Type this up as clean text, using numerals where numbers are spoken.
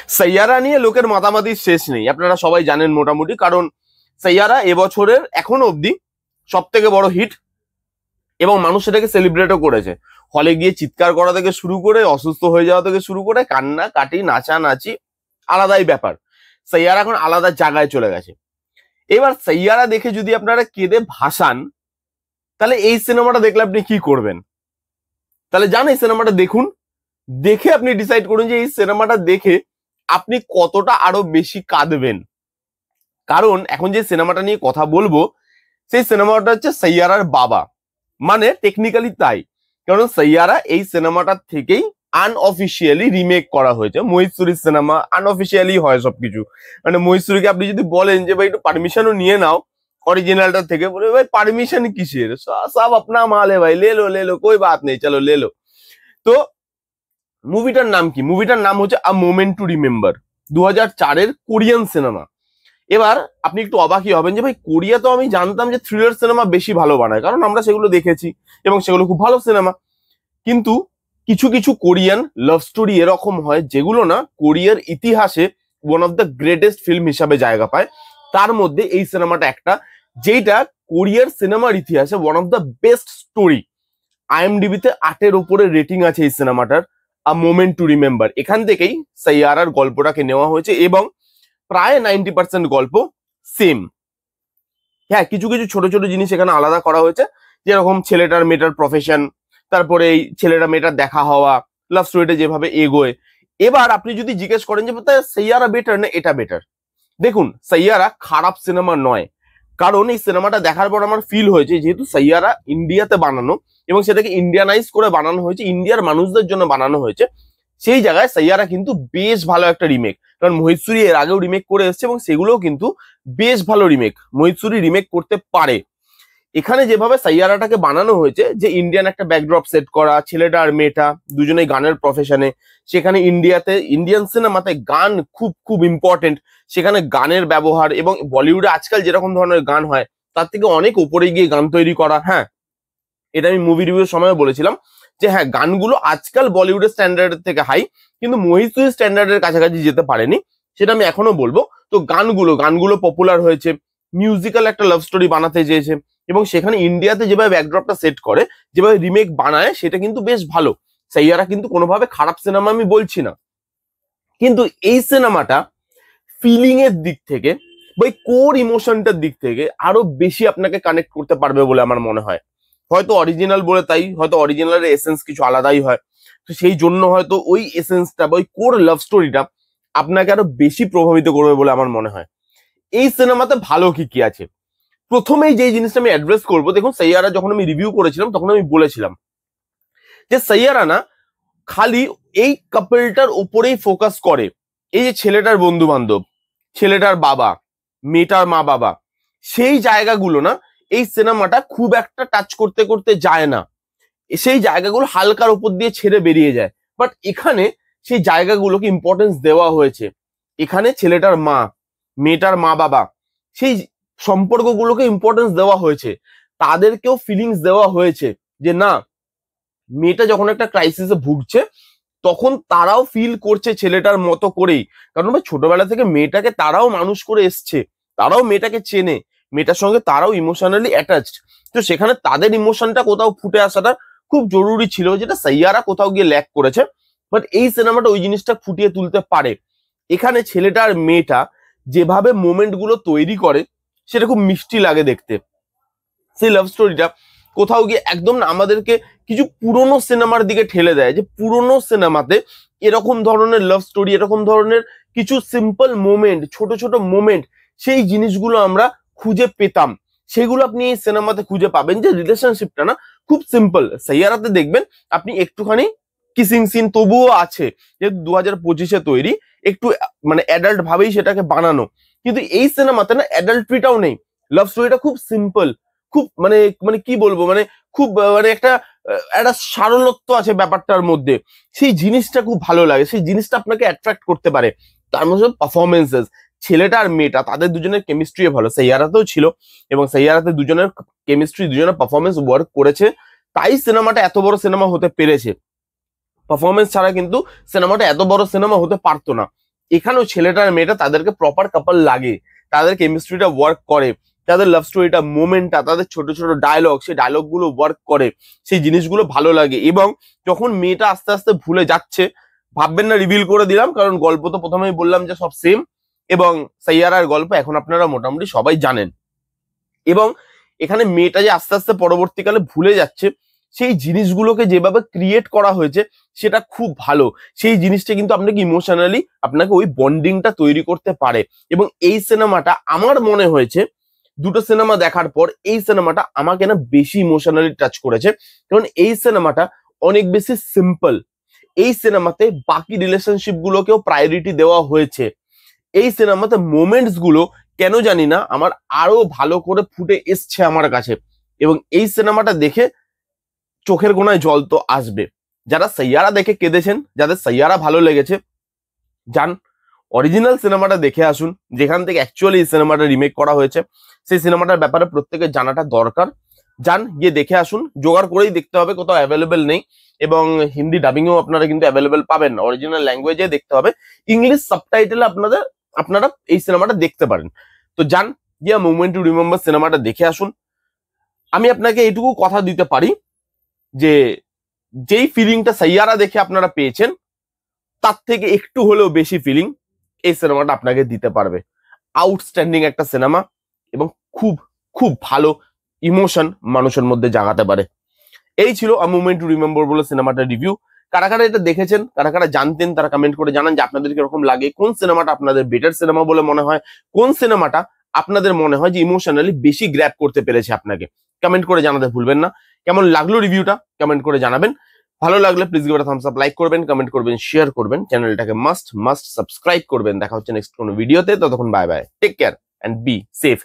সাইয়ারা নিয়ে লোকের মাতামাতির শেষ নেই, আপনারা সবাই জানেন মোটামুটি, কারণ সাইয়ারা এবছরের এখনো অব্দি সব থেকে বড় হিট এবং মানুষ সেটাকে সেলিব্রেটও করেছে। হলে গিয়ে চিৎকার করা থেকে শুরু করে অসুস্থ হয়ে যাওয়া থেকে শুরু করে কান্না কাটি নাচানাচি আলাদাই ব্যাপার। সাইয়ারা এখন আলাদা জায়গায় চলে গেছে। এবার সাইয়ারা দেখে যদি আপনারা কেঁদে ভাসান, তাহলে এই সিনেমাটা দেখলে আপনি কি করবেন? তাহলে যান এই সিনেমাটা দেখুন, দেখে আপনি ডিসাইড করুন যে এই সিনেমাটা দেখে আপনি কতটা আরো বেশি কাঁদবেন। কারণ এখন যে সিনেমাটা নিয়ে কথা বলবো সেই সিনেমাটা হচ্ছে সাইয়ারার বাবা, মানে টেকনিক্যালি তাই, কারণ সাইয়ারা এই সিনেমাটার থেকেই আনঅফিসিয়ালি রিমেক করা হয়েছে। মহিশুরির সিনেমা আনঅফিসিয়ালি হয় সবকিছু, মানে মহিশুরিকে আপনি যদি বলেন যে ভাই একটু পারমিশনও নিয়ে নাও অরিজিনালটা থেকে, বলে ভাই পারমিশন কিসের, সব আপনা মাল है भाई, ले लो कोई बात नहीं, चलो ले लो। তো মুভিটার নাম কি? মুভিটার নাম হচ্ছে আ মোমেন্ট টু রিমেম্বার, 2004-এর কোরিয়ান সিনেমা। এবার আপনি একটু অবাকই হবেন যে ভাই কোরিয়া তো আমি জানতাম যে থ্রিলার সিনেমা বেশি ভালো বানায়, কারণ আমরা সেগুলো দেখেছি এবং সেগুলো খুব ভালো সিনেমা। কিন্তু কিছু কিছু কোরিয়ান লাভ স্টোরি এরকম হয় যেগুলো না কোরিয়ার ইতিহাসে one of the greatest film হিসাবে জায়গা পায়। তার মধ্যে এই সিনেমাটা একটা, যেটা কোরিয়ার সিনেমার ইতিহাসে one of the best story. আইএমডিবিতে 8-এর উপরে রেটিং আছে এই সিনেমাটার, আ মোমেন্ট টু রিমেম্বার। এখান থেকেই সাইয়ারার গল্পটাকে নেওয়া হয়েছে এবং প্রায় 90% গল্প সেম। হ্যাঁ, কিছু কিছু ছোট ছোট জিনিস এখানে আলাদা করা হয়েছে, যেরকম ছেলেটার মেয়েটার প্রফেশন, তারপরে এই ছেলেটা মেয়েটার দেখা হওয়া, লাভ স্টোরিটা যেভাবে এগোয়। এবার আপনি যদি জিজ্ঞেস করেন যে সাইয়ারা বেটার না এটা বেটার, দেখুন সাইয়ারা খারাপ সিনেমা নয়, কারণ এই সিনেমাটা দেখার পর আমার ফিল হয়েছে যেহেতু সাইয়ারা ইন্ডিয়াতে বানানো এবং সেটাকে ইন্ডিয়ানাইজ করে বানানো হয়েছে, ইন্ডিয়ার মানুষদের জন্য বানানো হয়েছে, সেই জায়গায় সাইয়ারা কিন্তু বেশ ভালো একটা রিমেক। কারণ মহিশুরি এর আগেও রিমেক করে এসেছে এবং সেগুলোও কিন্তু বেশ ভালো রিমেক, মহিশুরি রিমেক করতে পারে। এখানে যেভাবে সাইয়ারাটাকে বানানো হয়েছে, যে ইন্ডিয়ান একটা ব্যাকড্রপ সেট করা, ছেলেটা আর মেয়েটা দুজনেই গানের প্রফেশনে, সেখানে ইন্ডিয়ান সিনেমাতে গান খুব খুব ইম্পর্টেন্ট, সেখানে গানের ব্যবহার এবং বলিউডে আজকাল যেরকম ধরনের গান হয় তার থেকে অনেক উপরে গিয়ে গান তৈরি করা। হ্যাঁ, এটা আমি মুভি রিভিউর সময় বলেছিলাম যে হ্যাঁ, গানগুলো আজকাল বলিউডের স্ট্যান্ডার্ডের থেকে হাই, কিন্তু মহিশুরি স্ট্যান্ডার্ডের কাছাকাছি যেতে পারেনি, সেটা আমি এখনো বলবো। তো গানগুলো পপুলার হয়েছে, মিউজিক্যাল একটা লাভ স্টোরি বানাতে চেয়েছে এবং সেখানে ইন্ডিয়াতে যেভাবে ব্যাকড্রপটা সেট করে, যেভাবে রিমেক বানায়, সেটা কিন্তু বেশ ভালো। সাইয়ারা কিন্তু কোনোভাবে খারাপ সিনেমা আমি বলছি না, কিন্তু এই সিনেমাটা ফিলিং এর দিক থেকে বা কোর ইমোশনটার দিক থেকে আরো বেশি আপনাকে কানেক্ট করতে পারবে বলে আমার মনে হয়। হয়তো অরিজিনাল বলে তাই, হয়তো অরিজিনালের এসেন্স কিছু আলাদাই হয়, তো সেই জন্য হয়তো ওই এসেন্সটা বা ওই কোর লাভ স্টোরিটা আপনাকে আরো বেশি প্রভাবিত করবে বলে আমার মনে হয়। এই সিনেমাতে ভালো কি কি আছে, প্রথমেই যে জিনিসটা আমি অ্যাড্রেস করবো, দেখুন সাইয়ারা যখন আমি রিভিউ করেছিলাম তখন আমি বলেছিলাম যে সাইয়ারা না খালি এই কাপলটার উপরেই ফোকাস করে, এই যে ছেলেটার বন্ধু বান্ধব, ছেলেটার বাবা, মেয়েটার মা বাবা, সেই জায়গাগুলো না এই সিনেমাটা খুব একটা টাচ করতে করতে যায় না, সেই জায়গাগুলো হালকার উপর দিয়ে ছেড়ে বেরিয়ে যায়। বাট এখানে সেই জায়গাগুলোকে ইম্পর্টেন্স দেওয়া হয়েছে। এখানে ছেলেটার মা, মেয়েটার মা বাবা, সেই সম্পর্কগুলোকে ইম্পর্টেন্স দেওয়া হয়েছে, তাদেরকেও ফিলিংস দেওয়া হয়েছে যে না, মেয়েটা যখন একটা ক্রাইসিসে ভুগছে তখন তারাও ফিল করছে ছেলেটার মতো করেই, কারণ ছোটবেলা থেকে মেয়েটাকে তারাও মানুষ করে এসছে, তারাও মেয়েটাকে চেনে, মেয়েটার সঙ্গে তারাও ইমোশনালি অ্যাটাচড। তো সেখানে তাদের ইমোশনটা কোথাও ফুটে আসাটা খুব জরুরি ছিল, যেটা সাইয়ারা কোথাও গিয়ে ল্যাক করেছে। বাট এই সিনেমাটা ওই জিনিসটা ফুটিয়ে তুলতে পারে। এখানে ছেলেটা আর মেয়েটা যেভাবে মোমেন্ট গুলো তৈরি করে সেটা খুব মিষ্টি লাগে দেখতে। সেই লাভ স্টোরিটা কোথাও গিয়ে একদম না আমাদেরকে কিছু পুরোনো সিনেমার দিকে ঠেলে দেয়, যে পুরোনো সিনেমাতে এরকম ধরনের লাভ স্টোরি, এরকম ধরনের কিছু সিম্পল মোমেন্ট, ছোট ছোট মোমেন্ট, সেই জিনিসগুলো আমরা খুঁজে পেতাম, সেগুলো আপনি এই সিনেমাতে খুঁজে পাবেন। যে রিলেশনশিপটা না খুব সিম্পল, সাইয়ারাতে দেখবেন আপনি একটুখানি কিসিং সিন তবুও আছে, যেহেতু 2025-এ তৈরি, একটু মানে অ্যাডাল্ট ভাবেই সেটাকে বানানো, কিন্তু এই সিনেমাতে না অ্যাডাল্ট্রিটাও নেই, লাভ স্টোরিটা খুব সিম্পল, খুব মানে মানে কি বলবো, মানে খুব মানে একটা একটা সারলত্ব আছে ব্যাপারটার মধ্যে, সেই জিনিসটা খুব ভালো লাগে, সেই জিনিসটা আপনাকে অ্যাট্রাক্ট করতে পারে। তার মধ্যে পারফরমেন্সেস, ছেলেটা আর মেয়েটা তাদের দুজনের কেমিস্ট্রি ভালো, সাইয়ারাতেও ছিল এবং সাইয়ারাতে দুজনের কেমিস্ট্রি, দুজনের পারফরমেন্স ওয়ার্ক করেছে, তাই সিনেমাটা এত বড় সিনেমা হতে পেরেছে। পারফরমেন্স ছাড়া কিন্তু সিনেমাটা এত বড় সিনেমা হতে পারতো না। এখানেও ছেলেটা আর মেয়েটা তাদেরকে প্রপার কাপল লাগে, তাদের কেমিস্ট্রিটা ওয়ার্ক করে, তাদের লাভ স্টোরিটা, মোমেন্টটা, তাদের ছোট ছোট ডায়লগ, সেই ডায়লগ গুলো ওয়ার্ক করে, সেই জিনিসগুলো ভালো লাগে। এবং যখন মেয়েটা আস্তে আস্তে ভুলে যাচ্ছে, ভাববেন না রিভিল করে দিলাম, কারণ গল্প তো প্রথমেই বললাম যে সব সেম, এবং সাইয়ারার গল্প এখন আপনারা মোটামুটি সবাই জানেন। এবং এখানে মেয়েটা যে আস্তে আস্তে পরবর্তীকালে ভুলে যাচ্ছে, সেই জিনিসগুলোকে যেভাবে ক্রিয়েট করা হয়েছে সেটা খুব ভালো। সেই জিনিসটা কিন্তু আপনাকে ইমোশনালি আপনাকে ওই বন্ডিংটা তৈরি করতে পারে। এবং এই সিনেমাটা আমার মনে হয়েছে দুটো সিনেমা দেখার পর এই সিনেমাটা আমাকে না বেশি ইমোশনালি টাচ করেছে, কারণ এই সিনেমাটা অনেক বেশি সিম্পল। এই সিনেমাতে বাকি রিলেশনশিপ গুলোকেও প্রায়োরিটি দেওয়া হয়েছে। এই সিনেমাতে মোমেন্টস গুলো কেন জানি না আমার আরো ভালো করে ফুটে এসছে আমার কাছে। এবং এই সিনেমাটা দেখে চোখের কোনায় জল তো আসবে। যারা সাইয়ারা দেখে কেঁদেছেন, যাদের সাইয়ারা ভালো লেগেছে, যান অরিজিনাল সিনেমাটা দেখে আসুন, যেখান থেকে অ্যাকচুয়ালি এই সিনেমাটা রিমেক করা হয়েছে। সেই সিনেমাটার ব্যাপারে প্রত্যেকের জানাটা দরকার। যান গিয়ে দেখে আসুন, জোগাড় করেই দেখতে হবে, কোথাও অ্যাভেলেবেল নেই। এবং হিন্দি ডাবিংও আপনারা কিন্তু অ্যাভেলেবেল পাবেন না, অরিজিনাল ল্যাঙ্গুয়েজে দেখতে হবে। ইংলিশ সাবটাইটেলে আপনারা এই সিনেমাটা দেখতে পারেন। তো যান গিয়ে মোমেন্ট টু রিমেম্বার সিনেমাটা দেখে আসুন। আমি আপনাকে এইটুকু কথা দিতে পারি যে যেই ফিলিংটা সাইয়ারা দেখে আপনারা পেয়েছেন, তার থেকে একটু হলেও বেশি ফিলিং এই সিনেমাটা আপনাকে দিতে পারবে। আউটস্ট্যান্ডিং একটা সিনেমা, এবং খুব খুব ভালো ইমোশন মানুষের মধ্যে জাগাতে পারে। এই ছিল আ মোমেন্ট টু রিমেম্বার বলে সিনেমাটা রিভিউ। কারা কারা এটা দেখেছেন, কারা কারা জানতেন, তারা কমেন্ট করে জানান যে আপনাদের কিরকম লাগে, কোন সিনেমাটা আপনাদের বেটার সিনেমা বলে মনে হয়, কোন সিনেমাটা আপনাদের মনে হয় যে ইমোশনালি বেশি গ্র্যাব করতে পেরেছে আপনাকে। কমেন্ট করে জানাতে ভুলবেন না। কেমন লাগলো রিভিউটা কমেন্ট করে জানাবেন। ভালো লাগলে please give it a Thums up, like করবেন, কমেন্ট করবেন, শেয়ার করবেন, চ্যানেলটাকে মাস্ট সাবস্ক্রাইব করবেন। দেখা হচ্ছে নেক্সট কোনো ভিডিওতে, ততক্ষণ bye bye, take care and be safe.